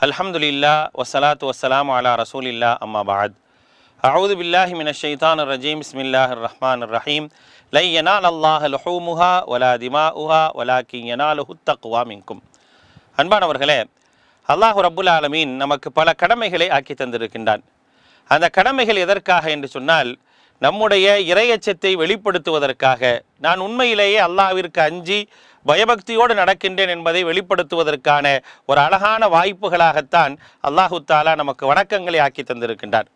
அல்ஹம்துலில்லாஹ் வஸ்ஸலாத்து வஸ்ஸலாமு அலா ரசூலில்லாஹ் அம்மா பஅத். அஊது பில்லாஹி மினஷ் ஷைத்தானிர் ரஜீம். பிஸ்மில்லாஹிர் ரஹ்மானிர் ரஹீம். லை யனாலல்லாஹ லுஹூமுஹா வலா திமாஉஹா வலாக்கின் யனாலுஹுத் தக்வா மின்கும். அன்பானவர்களே, அல்லாஹ் ரப்புல் ஆலமீன் நமக்கு பல கடமைகளை ஆக்கி தந்திருக்கின்றான். அந்த கடமைகள் எதற்காக என்று சொன்னால், நம்முடைய இறையச்சத்தை வெளிப்படுத்துவதற்காக. நான் உண்மையிலேயே அல்லாஹ்விற்கு அஞ்சி பயபக்தியோடு நடக்கின்றேன் என்பதை வெளிப்படுத்துவதற்கான ஒரு அழகான வாய்ப்புகளாகத்தான் அல்லாஹு தாலா நமக்கு வணக்கங்களை ஆக்கி தந்திருக்கின்றார்.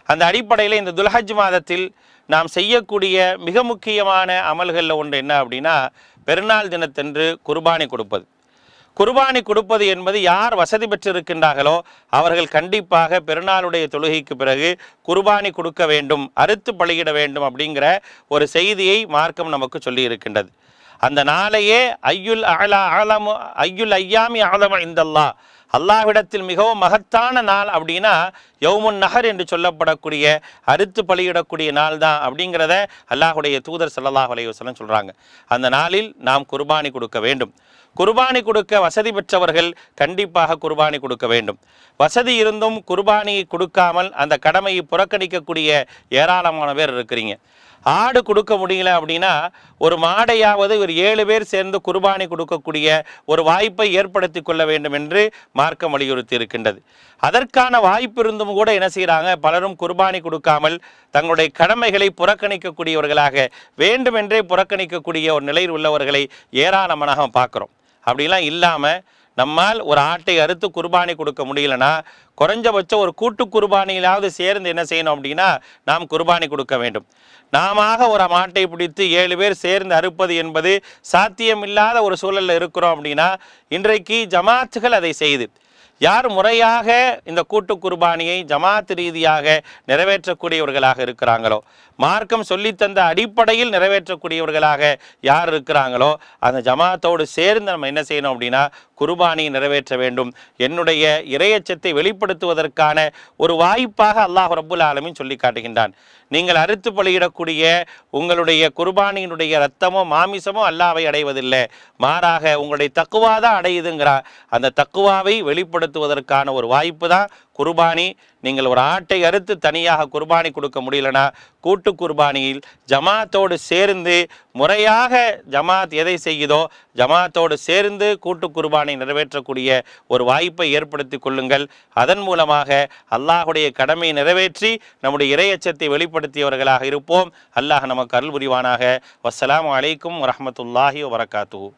அந்த அடிப்படையில் இந்த துல்ஹஜ் மாதத்தில் நாம் செய்யக்கூடிய மிக முக்கியமான அமல்களில் ஒன்று என்ன அப்படின்னா, பெருநாள் தினத்தன்று குர்பானி கொடுப்பது. குர்பானி கொடுப்பது என்பது யார் வசதி பெற்றிருக்கின்றார்களோ அவர்கள் கண்டிப்பாக பெருநாளுடைய தொழுகைக்கு பிறகு குர்பானி கொடுக்க வேண்டும், அறுத்து பலியிட வேண்டும் அப்படிங்கிற ஒரு செய்தியை மார்க்கம் நமக்கு சொல்லி இருக்கின்றது. அந்த நாளையே ஐயுல் ஐயாமி ஆலம இந்தல்லாஹ், அல்லாஹ்விடத்தில் மிகவும் மகத்தான நாள் அப்படின்னா யௌமுன் நஹர் என்று சொல்லப்படக்கூடிய அறுத்து பலியிடக்கூடிய நாள் தான் அப்படிங்கிறத அல்லாஹுடைய தூதர் ஸல்லல்லாஹு அலைஹி வஸல்லம் சொல்கிறாங்க. அந்த நாளில் நாம் குர்பானி கொடுக்க வேண்டும். குர்பானி கொடுக்க வசதி பெற்றவர்கள் கண்டிப்பாக குர்பானி கொடுக்க வேண்டும். வசதி இருந்தும் குர்பானி கொடுக்காமல் அந்த கடமையை புறக்கணிக்கக்கூடிய ஏராளமான பேர் இருக்கிறீங்க. ஆடு கொடுக்க முடியல அப்படின்னா ஒரு மாடையாவது ஒரு 7 பேர் சேர்ந்து குர்பானி கொடுக்கக்கூடிய ஒரு வாய்ப்பை ஏற்படுத்தி கொள்ள வேண்டும் என்று மார்க்கம் வலியுறுத்தி இருக்கின்றது. அதற்கான வாய்ப்பு இருந்தும் கூட என்ன செய்கிறாங்க, பலரும் குர்பானி கொடுக்காமல் தங்களுடைய கடமைகளை புறக்கணிக்கக்கூடியவர்களாக, வேண்டுமென்றே புறக்கணிக்கக்கூடிய ஒரு நிலையில் உள்ளவர்களை ஏராளமாக பார்க்குறோம். அப்படிலாம் இல்லாமல் நம்மால் ஒரு ஆட்டை அறுத்து குர்பானி கொடுக்க முடியலன்னா குறைஞ்சபட்சம் ஒரு கூட்டு குர்பானியிலாவது சேர்ந்து என்ன செய்யணும் அப்படின்னா நாம் குர்பானி கொடுக்க வேண்டும். நாம ஒரு மாட்டை பிடித்து 7 பேர் சேர்ந்து அறுப்பது என்பது சாத்தியமில்லாத ஒரு சூழலில் இருக்கிறோம் அப்படின்னா இன்றைக்கு ஜமாத்துகள் அதை செய்து யார் முறையாக இந்த கூட்டு குர்பானியை ஜமாத் ரீதியாக நிறைவேற்றக்கூடியவர்களாக இருக்கிறாங்களோ, மார்க்கம் சொல்லித்தந்த அடிப்படையில் நிறைவேற்றக்கூடியவர்களாக யார் இருக்கிறாங்களோ அந்த ஜமாத்தோடு சேர்ந்து நம்ம என்ன செய்யணும் அப்படின்னா குர்பானியை நிறைவேற்ற வேண்டும். என்னுடைய இறையச்சத்தை வெளிப்படுத்துவதற்கான ஒரு வாய்ப்பாக அல்லாஹ் ரப்புல் ஆலமீன் சொல்லி காட்டுகின்றான். நீங்கள் அறுத்து பலியிடக்கூடிய உங்களுடைய குர்பானியினுடைய இரத்தமோ மாமிசமோ அல்லாஹ்வை அடைவதில்லை, மாறாக உங்களுடைய தக்குவா தான் அடையுதுங்கிறார். அந்த தக்குவாவை வெளிப்படுத்துவதற்கான ஒரு வாய்ப்பு தான் குர்பானி. நீங்கள் ஒரு ஆட்டை அறுத்து தனியாக குர்பானி கொடுக்க முடியலனா கூட்டு குர்பானியில் ஜமாத்தோடு சேர்ந்து முறையாக ஜமாத் எதை செய்யுதோ ஜமாத்தோடு சேர்ந்து கூட்டு குர்பானை நிறைவேற்றக்கூடிய ஒரு வாய்ப்பை ஏற்படுத்தி கொள்ளுங்கள். அதன் மூலமாக அல்லாஹுடைய கடமையை நிறைவேற்றி நம்முடைய இறையச்சத்தை வெளிப்படுத்தியவர்களாக இருப்போம். அல்லாஹ் நமக்கு அருள் புரிவானாக. வஸ்ஸலாமு அலைக்கும் வரஹ்மத்துல்லாஹி வபரகாத்துஹு.